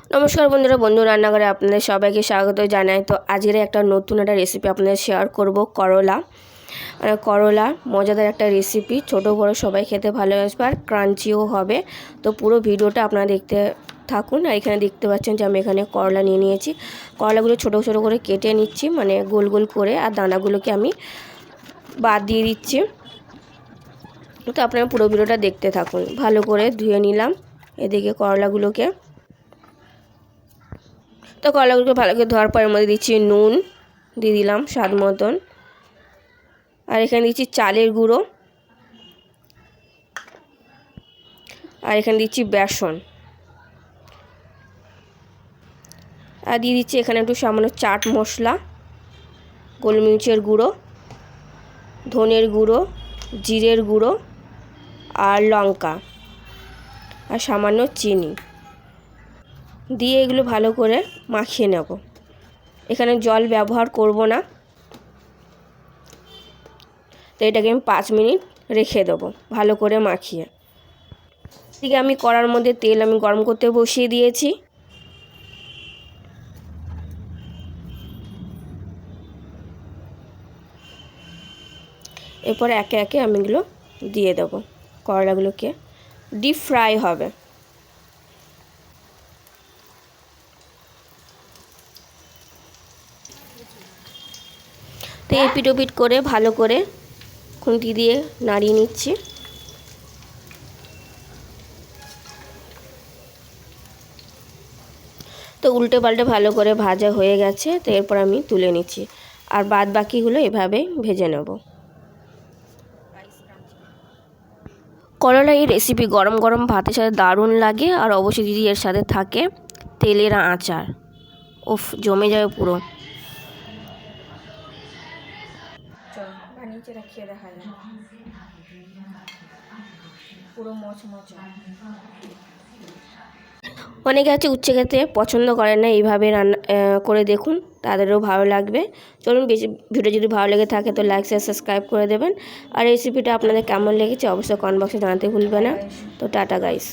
নমস্কার বন্ধুরা, বন্ধু রান্নাঘরে আপনাদের সবাইকে স্বাগত জানাই। তো আজকের একটা নতুন একটা রেসিপি আপনাদের শেয়ার করব। করলা মজাদার একটা রেসিপি, ছোট বড় সবাই খেতে ভালোবাসবে আর ক্রাঞ্চিও হবে। তো পুরো ভিডিওটা আপনারা দেখতে থাকুন। আর এখানে দেখতে পাচ্ছেন যে আমি এখানে করলা নিয়ে নিয়েছি। করলাগুলো ছোট ছোট করে কেটে নিচ্ছি, মানে গোল গোল করে, আর দানাগুলোকে আমি বাদ দিয়ে দিচ্ছি। তো আপনারা পুরো ভিডিওটা দেখতে থাকুন। ভালো করে ধুয়ে নিলাম এদিকে করলাগুলোকে। তো করলাগুলোকে ভালো করে ধোয়ার পরের মধ্যে দিচ্ছি নুন, দিয়ে দিলাম স্বাদ মতন। আর এখানে দিচ্ছি চালের গুঁড়ো, আর এখানে দিচ্ছি বেসন, আর দিয়ে দিচ্ছি এখানে একটু সামান্য চাট মশলা, গোলমরিচের গুঁড়ো, ধনের গুঁড়ো, জিরের গুঁড়ো আর লঙ্কা, আর সামান্য চিনি দিয়ে এগুলো ভালো করে মাখিয়ে নেব। এখানে জল ব্যবহার করব না। তো এটাকে আমি 5 মিনিট রেখে দেবো ভালো করে মাখিয়ে। এদিকে আমি কড়ার মধ্যে তেল আমি গরম করতে বসিয়ে দিয়েছি। এরপর একে একে আমি এগুলো দিয়ে দেবো। করলাগুলোকে ডিপ ফ্রাই হবে। তো এপিট ওপিট করে ভালো করে খুন্তি দিয়ে নাড়িয়ে নিচ্ছি। তো উল্টে পাল্টে ভালো করে ভাজা হয়ে গেছে। তো এরপর আমি তুলে নিচ্ছি, আর বাদ বাকিগুলো এভাবে ভেজে নেব। করলা এই রেসিপি গরম গরম ভাতের সাথে দারুণ লাগে। আর অবশ্যই যদি এর সাথে থাকে তেলের আচার, উফ, জমে যাবে পুরো। খেয়ে দেখা যায় পুরো মচমচে। অনেকে আছে উচ্ছে খেতে পছন্দ করেন না, এইভাবে রান্না করে দেখুন, তাদেরও ভালো লাগবে। চলুন, বেশি ভিডিও যদি ভালো লেগে থাকে তো লাইক শেয়ার সাবস্ক্রাইব করে দেবেন। আর রেসিপিটা আপনাদের কেমন লেগেছে অবশ্যই কমেন্ট বক্সে জানাতে ভুলবেন না। তো টাটা গাইস।